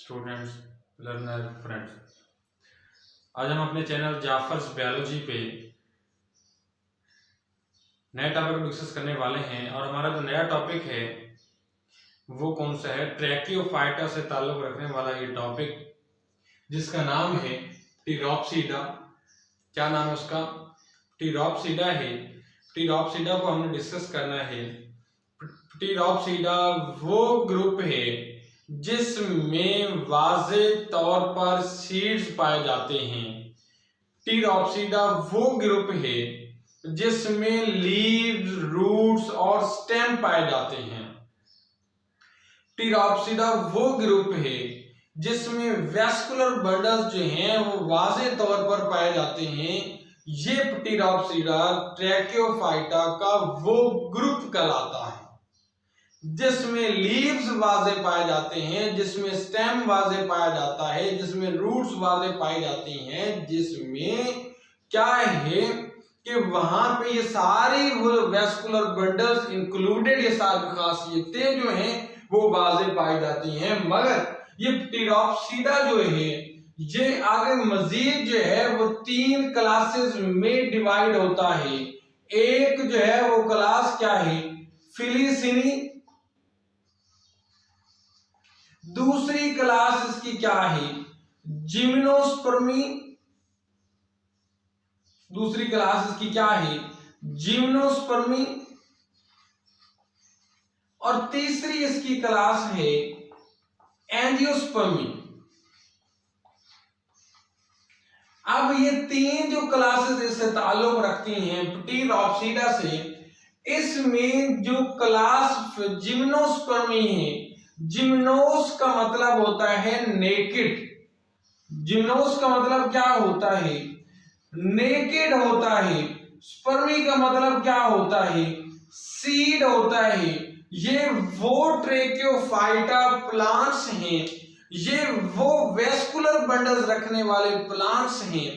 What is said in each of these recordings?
Students, learner, friends, आज हम अपने चैनल जाफर्स बायोलॉजी पे नए टॉपिक डिस्कस करने वाले हैं। और हमारा जो नया टॉपिक है वो कौन सा है? ट्रैकियोफाइटा से ताल्लुक रखने वाला ये टॉपिक, जिसका नाम है टीरोप्सिडा। क्या नाम है उसका? टीरोप्सिडा है। टीरोप्सिडा को हमने डिस्कस करना है। टीरोप्सिडा वो ग्रुप है जिसमें वाज़े तौर पर सीड्स पाए जाते हैं। टीरोप्सिडा वो ग्रुप है जिसमें लीव्स, रूट्स और स्टेम पाए जाते हैं। टीरोप्सिडा वो ग्रुप है जिसमें वेस्कुलर बंडल्स जो हैं वो वाज़े तौर पर पाए जाते हैं। ये टीरोप्सिडा ट्रैकियोफाइटा का वो ग्रुप कहलाता है जिसमें लीव्स वाज़े पाए जाते हैं, जिसमें स्टेम वाज़े पाया जाता है, जिसमें रूट्स वाज़े पाई जाती हैं, जिसमें क्या है कि वहां पे ये सारी वेस्कुलर बंडल्स इंक्लूडेड, ये सारी खासियतें जो हैं वो वाज़े पाई जाती हैं। मगर ये टीरोप्सिडा जो है ये आगे मजीद जो है वो 3 क्लासेस में डिवाइड होता है। एक जो है वो क्लास क्या है? फिलीसिनी। दूसरी क्लास इसकी क्या है? जिम्नोस्पर्मी। दूसरी क्लास इसकी क्या है? जिम्नोस्पर्मी। और तीसरी इसकी क्लास है एंजियोस्पर्मी। अब ये 3 जो क्लासेस इससे ताल्लुक रखती हैं टीरोप्सिडा से, इसमें जो क्लास जिम्नोस्पर्मी है, जिम्नोस का मतलब होता है नेकेड। जिम्नोस का मतलब क्या होता है? नेकेड होता है। स्पर्मी का मतलब क्या होता है? सीड होता है। ये वो ट्रैकियोफाइटा प्लांट्स हैं, ये वो वेस्कुलर बंडल्स रखने वाले प्लांट्स हैं,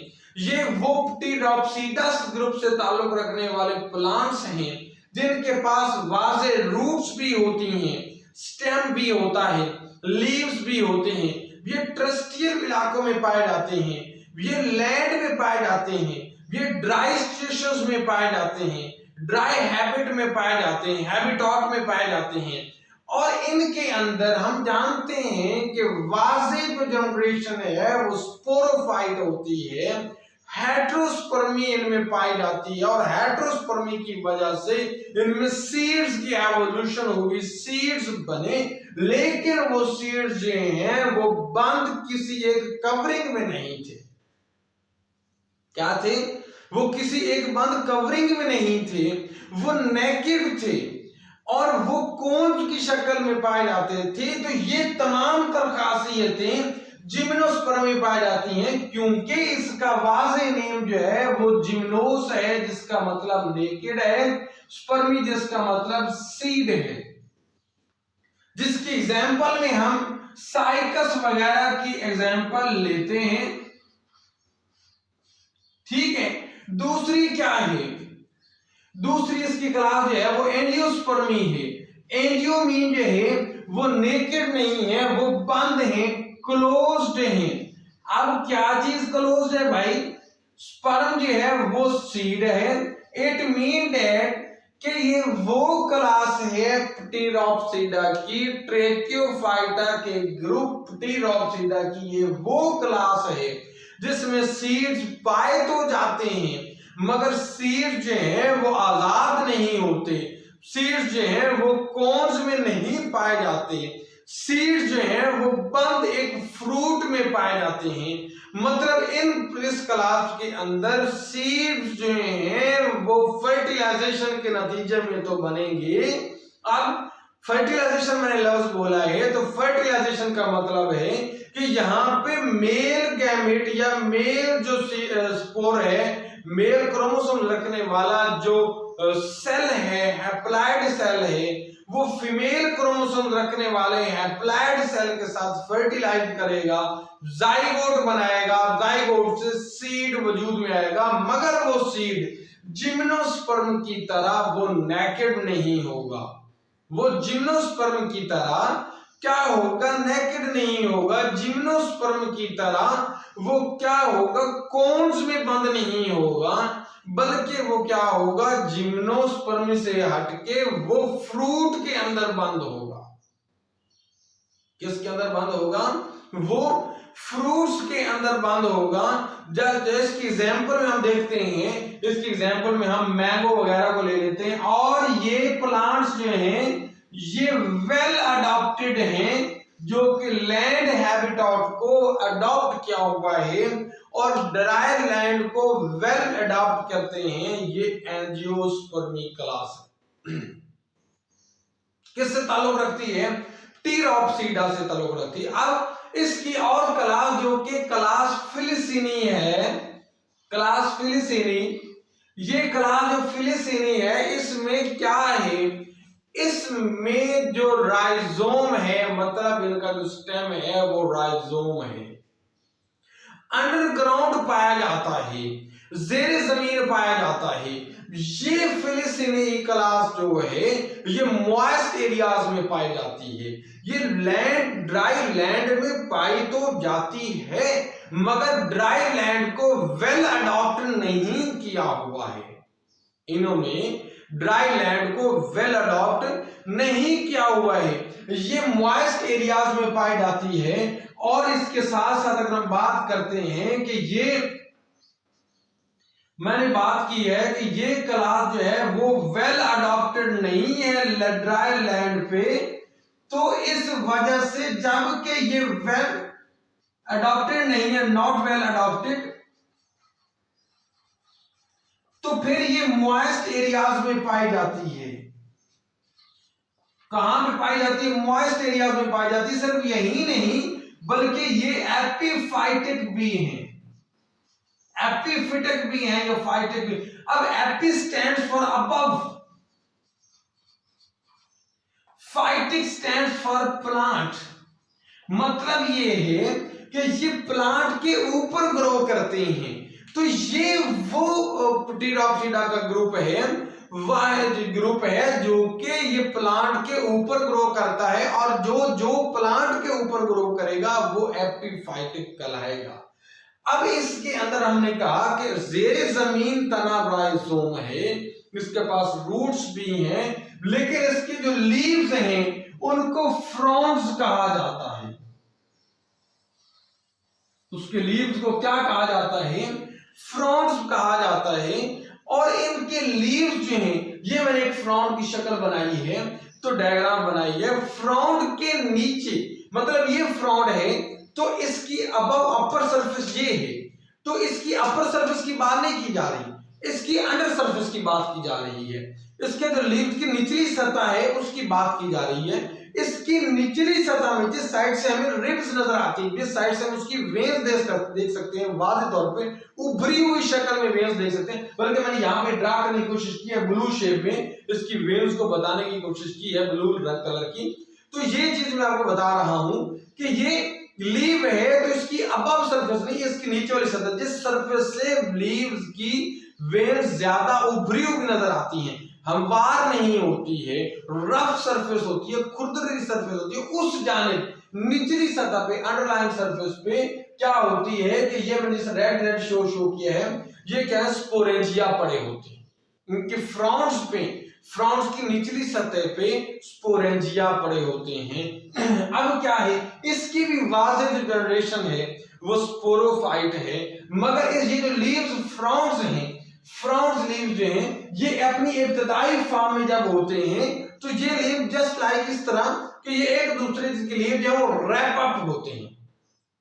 ये वो टीरोप्सिडा ग्रुप से ताल्लुक रखने वाले प्लांट्स हैं जिनके पास वाज़े रूट्स भी होती हैं, स्टेम भी होता है, लीव्स भी होते हैं। ये ट्रस्टियल इलाकों में पाए जाते हैं, ये लैंड में पाए जाते हैं, ये ड्राई सिचुएशंस में पाए जाते हैं, ड्राई हैबिट में पाए जाते हैं, हैबिटॉट में पाए जाते हैं। और इनके अंदर हम जानते हैं कि वाज़े जो जनरेशन है वो स्पोरोफाइट होती है, हेट्रोस्पर्मी इनमें पाई जाती है। और हेट्रोस्पर्मी की वजह से इनमें सीड्स की एवोल्यूशन हुई, सीड्स बने, लेकिन वो सीड्स जो हैं वो बंद किसी एक कवरिंग में नहीं थे। क्या थे? वो किसी एक बंद कवरिंग में नहीं थे, वो नेकेड थे और वो कोन्स की शक्ल में पाए जाते थे। तो ये तमाम तर खासियतें जिम्नोस्पर्मी पाई जाती हैं, क्योंकि इसका वाज़े नेम जो है वो जिम्नोस है, जिसका मतलब नेकेड है, स्पर्मी जिसका मतलब सीड है। जिसकी एग्जाम्पल में हम साइकस वगैरह की एग्जाम्पल लेते हैं। ठीक है। दूसरी क्या है? दूसरी इसकी क्लास जो है वो एंजियोस्पर्मी है। एंजियो मीन जो है वो नेकेड नहीं है, वो बंद है, क्लोज्ड है। अब क्या चीज क्लोज्ड है भाई? स्पर्म जो है वो सीड है। इट मीन दैट कि ये वो क्लास है टीरोप्सिडा की, ट्रैकियोफाइटा के ग्रुप टीरोप्सिडा की ये वो क्लास है जिसमें सीड्स पाए तो जाते हैं मगर सीड्स जो हैं वो आजाद नहीं होते, सीड्स जो हैं वो कोन्स में नहीं पाए जाते, सीड्स जो हैं वो बंद एक फ्रूट में पाए जाते हैं। मतलब इस क्लास के अंदर सीड्स जो हैं वो फर्टिलाइजेशन के नतीजे में तो बनेंगे। अब फर्टिलाइजेशन मैंने लफ्ज बोला है तो फर्टिलाइजेशन का मतलब है कि यहाँ पे मेल गैमेट या मेल जो स्पोर है, मेल क्रोमोसोम रखने वाला जो सेल है, हैप्लॉइड सेल है, वो फीमेल क्रोमोसोम रखने वाले हैप्लॉइड सेल के साथ फर्टिलाइज करेगा, जाइगोट बनाएगा, जाइगोट से सीड वजूद में आएगा। मगर वो सीड जिम्नोस्पर्म की तरह वो नेकेड नहीं होगा, वो जिम्नोस्पर्म की तरह क्या होगा, नेकेड नहीं होगा, जिम्नोस्पर्म की तरह वो क्या होगा, कोन्स में बंद नहीं होगा, बल्कि वो क्या होगा, जिम्नोस्पर्म से हटके वो फ्रूट के अंदर बंद होगा। किसके अंदर बंद होगा, वो फ्रूट्स के अंदर बंद होगा। जैसे इसकी एग्जांपल में हम देखते हैं, इसकी एग्जांपल में हम मैंगो वगैरह को ले लेते हैं, और ये प्लांट्स जो हैं ये वेल अडॉप्टेड हैं, जो कि लैंड हैबिटेट को अडॉप्ट किया हुआ है और ड्राई लैंड को वेल अडॉप्ट करते हैं। ये एंजियोस्पर्मी क्लास किससे ताल्लुक रखती है, टीरॉप्सीडा से ताल्लुक रखती है। अब इसकी और क्लास जो कि क्लास फिलिसिनी है, क्लास फिलिसिनी, ये क्लास जो फिलिसिनी है इसमें क्या है, इसमें जो राइजोम है, मतलब इनका जो स्टेम है वो राइजोम है, अंडरग्राउंड पाया जाता है, जेर जमीन पाया जाता है। ये फिलिसिनी क्लास जो है ये मॉइस्ट एरियाज में पाई जाती है। ये लैंड, ड्राई लैंड में पाई तो जाती है मगर ड्राई लैंड को वेल अडॉप्ट नहीं किया हुआ है। इन्होंने ड्राई लैंड को वेल अडॉप्ट नहीं किया हुआ है। ये मॉइस्ट एरियाज में पाई जाती है। और इसके साथ साथ अगर हम बात करते हैं कि ये मैंने बात की है कि ये क्लास जो है वो वेल अडॉप्टेड नहीं है ड्राई लैंड पे, तो इस वजह से जबकि ये वेल अडॉप्टेड नहीं है, नॉट वेल अडॉप्टेड, तो फिर ये मॉइस्ट एरियाज में पाई जाती है। कहां पे पाई जाती है, मॉइस्ट एरियाज में पाई जाती है। सिर्फ यही नहीं बल्कि ये एपिफाइटिक भी हैं, एपिफिटिक भी हैं, जो फाइटिक भी। अब AP stands for above, phytic stands for plant. मतलब ये है कि ये प्लांट के ऊपर ग्रो करते हैं। तो ये वो टीरॉप्सिडा का ग्रुप है, वह ग्रुप है जो कि ये प्लांट के ऊपर ग्रो करता है, और जो प्लांट के ऊपर ग्रो करेगा वो एपिफाइटिक कहलाएगा। अब इसके अंदर हमने कहा कि जेरे जमीन तना राइजोम है, इसके पास रूट्स भी हैं, लेकिन इसके जो लीव्स हैं उनको फ्रॉन्ड्स कहा जाता है। उसके लीव्स को क्या कहा जाता है, फ्रॉन्ड्स कहा जाता है। और इनके लीव्स जो हैं, ये मैंने एक फ्रॉन्ड की शक्ल बनाई है, तो डायग्राम बनाई है। फ्रॉन्ड के नीचे, मतलब ये फ्रॉन्ड है तो इसकी अबव अपर सरफेस ये है, तो इसकी अपर सरफेस की बात नहीं की जा रही, इसकी अंडर सरफेस की बात की जा रही है। इसके जो लीव्स की निचली सतह है उसकी बात की जा रही है। इसकी निचली सतह में जिस साइड से हमें रिब्स नजर आती है, जिस साइड से हम उसकी वेन्स देख सकते हैं, वाज़ेह तौर पे उभरी हुई शक्ल में वेन्स देख सकते हैं। बल्कि मैंने यहाँ पे ड्रा करने की कोशिश की है, ब्लू शेप में इसकी वेन्स को बताने की कोशिश की है, ब्लू कलर की। तो ये चीज मैं आपको बता रहा हूं कि ये लीव है तो इसकी अबव सरफेस नहीं, इसकी नीचे वाली सतह, जिस सरफेस से लीव्स की वेन्स ज्यादा उभरी हुई नजर आती हैं, हमवार नहीं होती है, रफ सरफेस होती है, खुरदरी सरफेस होती है, उस जानिब निचली सतह पे, अंडरलाइन सरफेस पे क्या होती है कि ये मैंने जिस रेड शो किया है, ये क्या है, स्पोरेंजिया पड़े होते हैं। इनके फ्रॉन्ड्स पे, फ्रॉन्ड्स की निचली सतह पे स्पोरेंजिया पड़े होते हैं। अब क्या है, इसकी भी वाज़ेह जो जनरेशन है वो स्पोरोफाइट है, मगर ये जो लीव्स फ्रॉन्ड्स हैं, फ्रॉन्ड्स लीव जो हैं ये अपनी इब्तदाई फॉर्म में जब होते हैं तो ये लीव जस्ट लाइक इस तरह कि ये एक दूसरे के लीव जो है वो रैप अप होते हैं।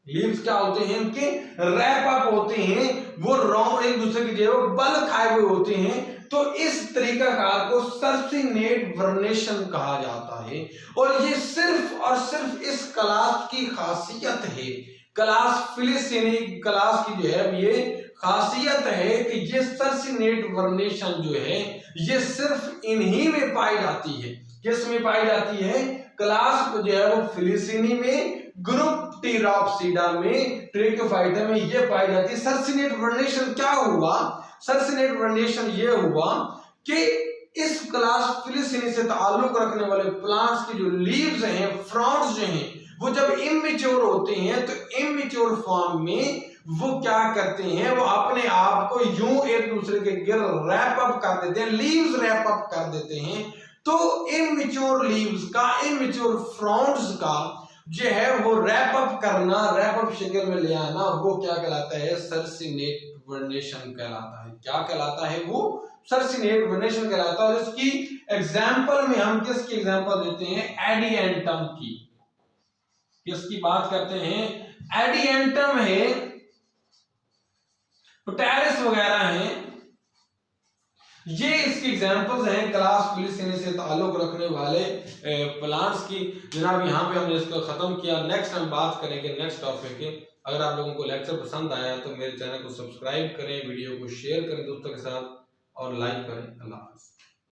लीव्स क्या होते हैं, इनके रैप अप होते हैं, वो राउंड एक दूसरे की जो बल खाए हुए होते हैं। तो इस तरीकाकार को सर्सिनेट वर्नेशन कहा जाता है। और ये सिर्फ और सिर्फ इस क्लास की खासियत है, क्लास फिलिसिनी क्लास की जो है ये खासियत है कि ये सर्सिनेट वर्नेशन जो है ये सिर्फ इन्हीं में पाई जाती है। किस में पाई जाती है, क्लास जो है वो फिलिसिनी में, ग्रुप टीरॉप्सिडा में, ट्रैकोफाइटा में ये पाई जाती है। सर्सिनेट वर्नेशन क्या हुआ, सर्सिनेट वर्नेशन ये हुआ कि इस क्लास फिलिसिनी से ताल्लुक रखने वाले प्लांट्स की जो लीव्स हैं, फ्रॉन्ट्स जो हैं, वो जब इमेच्योर होते हैं तो इमेच्योर फॉर्म में वो क्या करते हैं, वो अपने आप को यूं एक दूसरे के गिर रैप अप कर देते हैं, लीव्स रैप अप कर देते हैं। तो इमेच्योर लीव्स का, इमेच्योर फ्रॉन्ट्स का जो है वो रैप अप करना, रैप अप शक्ल में ले आना, वो क्या कहलाता है, सर्सिनेट वर्नेशन कहलाता है। क्या कहलाता है वो, सर्सिनेट वर्नेशन कहलाता है। और इसकी एग्जांपल में हम किसकी एग्जांपल देते हैं, एडिएंटम की। किसकी बात करते हैं, एडिएंटम है, पोटेरिस वगैरह हैं, ये इसकी एग्जांपल्स हैं क्लास फिलिसिनी से ताल्लुक रखने वाले प्लांट्स की। जनाब यहाँ पे हमने इसको खत्म किया। नेक्स्ट हम बात करेंगे नेक्स्ट टॉपिक के। अगर आप लोगों को लेक्चर पसंद आया तो मेरे चैनल को सब्सक्राइब करें, वीडियो को शेयर करें दोस्तों के साथ और लाइक करें। अल्लाह हाफ़िज़।